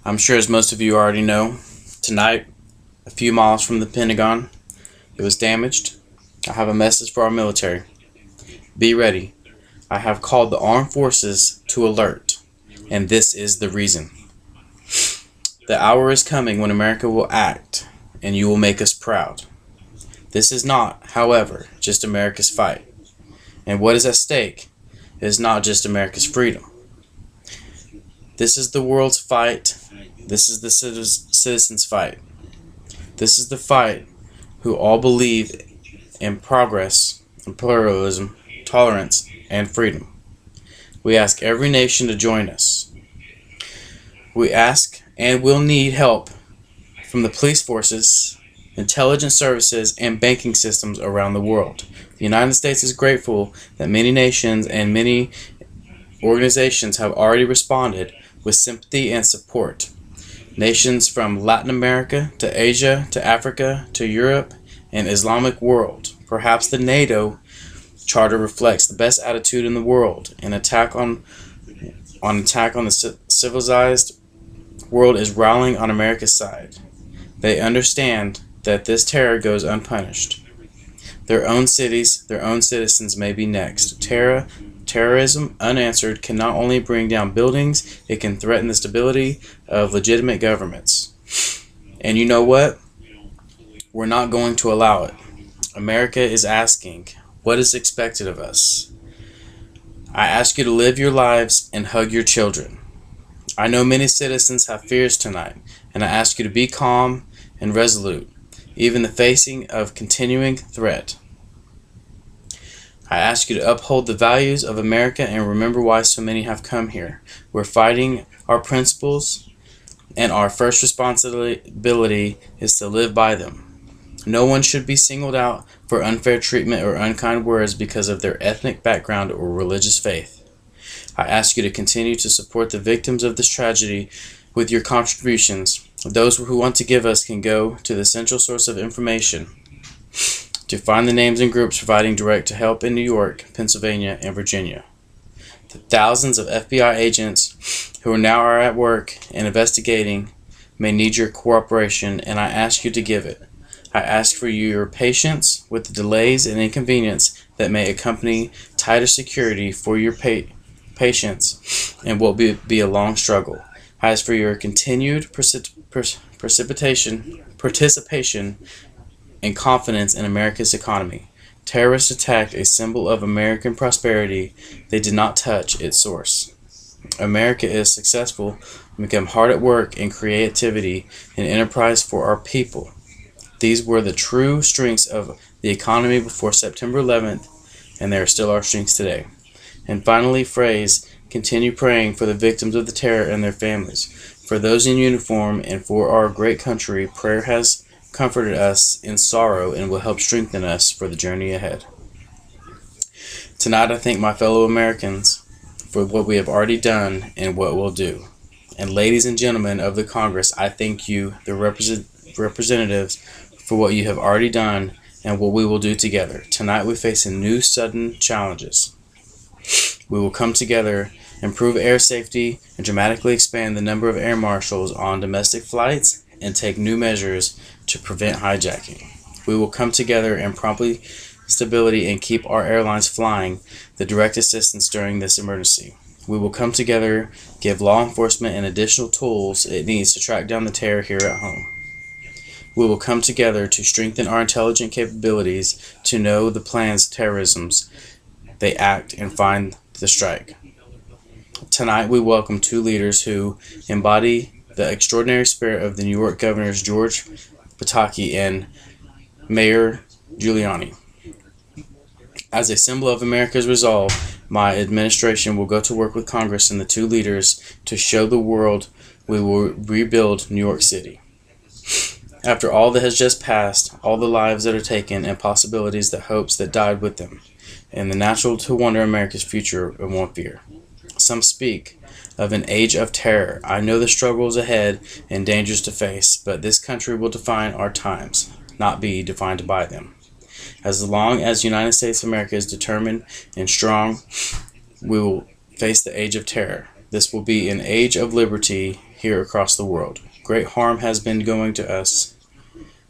I'm sure, as most of you already know, tonight, a few miles from the Pentagon, it was damaged. I have a message for our military. Be ready. I have called the armed forces to alert, and this is the reason. The hour is coming when America will act, and you will make us proud. This is not, however, just America's fight. And what is at stake is not just America's freedom. This is the world's fight. This is the citizens' fight. This is the fight who all believe in progress, and pluralism, tolerance, and freedom. We ask every nation to join us. We ask and will need help from the police forces, intelligence services, and banking systems around the world. The United States is grateful that many nations and many organizations have already responded with sympathy and support. Nations from Latin America to Asia to Africa to Europe and Islamic world. Perhaps the NATO Charter reflects the best attitude in the world. An attack on the civilized world is rallying on America's side. They understand that this terror goes unpunished. Their own cities, their own citizens may be next. Terrorism, unanswered, can not only bring down buildings, it can threaten the stability of legitimate governments. And you know what? We're not going to allow it. America is asking, what is expected of us? I ask you to live your lives and hug your children. I know many citizens have fears tonight, and I ask you to be calm and resolute, even the facing of continuing threat. I ask you to uphold the values of America and remember why so many have come here. We're fighting our principles, and our first responsibility is to live by them. No one should be singled out for unfair treatment or unkind words because of their ethnic background or religious faith. I ask you to continue to support the victims of this tragedy with your contributions. Those who want to give us can go to the central source of information to find the names and groups providing direct help in New York, Pennsylvania, and Virginia. The thousands of FBI agents who now are at work and investigating may need your cooperation, and I ask you to give it. I ask for your patience with the delays and inconvenience that may accompany tighter security for your patience and will be a long struggle. I ask for your continued participation and confidence in America's economy. Terrorists attacked a symbol of American prosperity. They did not touch its source. America is successful and become hard at work in creativity and enterprise for our people. These were the true strengths of the economy before September 11th, and they are still our strengths today. And finally, continue praying for the victims of the terror and their families. For those in uniform and for our great country, prayer has comforted us in sorrow and will help strengthen us for the journey ahead. Tonight I thank my fellow Americans for what we have already done and what we'll do. And ladies and gentlemen of the Congress, I thank you, the representatives, for what you have already done and what we will do together. Tonight we face new sudden challenges. We will come together, improve air safety, and dramatically expand the number of air marshals on domestic flights and take new measures to prevent hijacking. We will come together and promptly stability and keep our airlines flying the direct assistance during this emergency. We will come together, give law enforcement and additional tools it needs to track down the terror here at home. We will come together to strengthen our intelligent capabilities to know the plans of terrorisms. They act and find the strike. Tonight we welcome two leaders who embody the extraordinary spirit of the New York Governors George Pataki and Mayor Giuliani. As a symbol of America's resolve, my administration will go to work with Congress and the two leaders to show the world we will rebuild New York City. After all that has just passed, all the lives that are taken and possibilities, the hopes that died with them, and the natural to wonder America's future and won't fear. Some speak of an age of terror. I know the struggles ahead and dangers to face, but this country will define our times, not be defined by them. As long as the United States of America is determined and strong, we will face the age of terror. This will be an age of liberty here across the world. Great harm has been going to us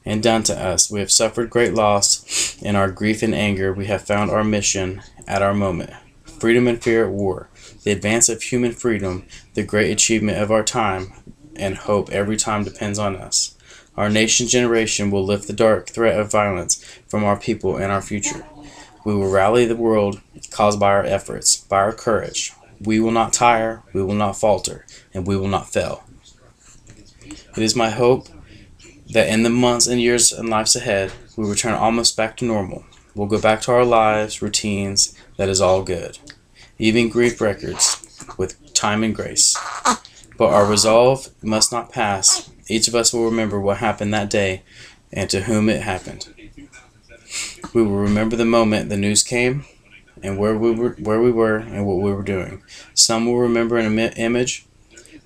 and done to us. We have suffered great loss. In our grief and anger, we have found our mission at our moment. Freedom and fear at war. The advance of human freedom, the great achievement of our time, and hope every time depends on us. Our nation's generation will lift the dark threat of violence from our people and our future. We will rally the world caused by our efforts, by our courage. We will not tire, we will not falter, and we will not fail. It is my hope that in the months and years and lives ahead, we return almost back to normal. We'll go back to our lives, routines, that is all good. Even grief records with time and grace. But our resolve must not pass. Each of us will remember what happened that day and to whom it happened. We will remember the moment the news came and where we were and what we were doing. Some will remember an image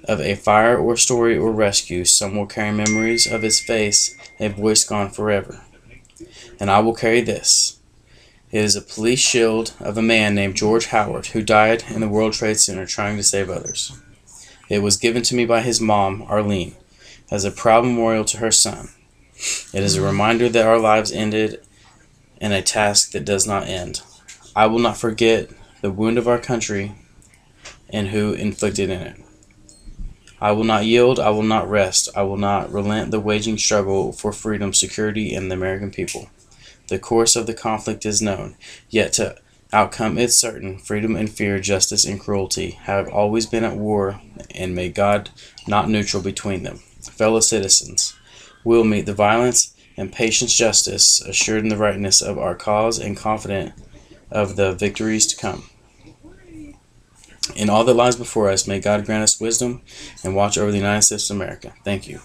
of a fire or story or rescue. Some will carry memories of his face, a voice gone forever. And I will carry this. It is a police shield of a man named George Howard who died in the World Trade Center trying to save others. It was given to me by his mom, Arlene, as a proud memorial to her son. It is a reminder that our lives ended in a task that does not end. I will not forget the wound of our country and who inflicted in it. I will not yield, I will not rest, I will not relent the waging struggle for freedom, security, and the American people. The course of the conflict is known, yet to outcome it's certain. Freedom and fear, justice and cruelty have always been at war, and may God not neutral between them. Fellow citizens, we'll meet the violence and patience justice, assured in the rightness of our cause and confident of the victories to come. In all that lies before us, may God grant us wisdom and watch over the United States of America. Thank you.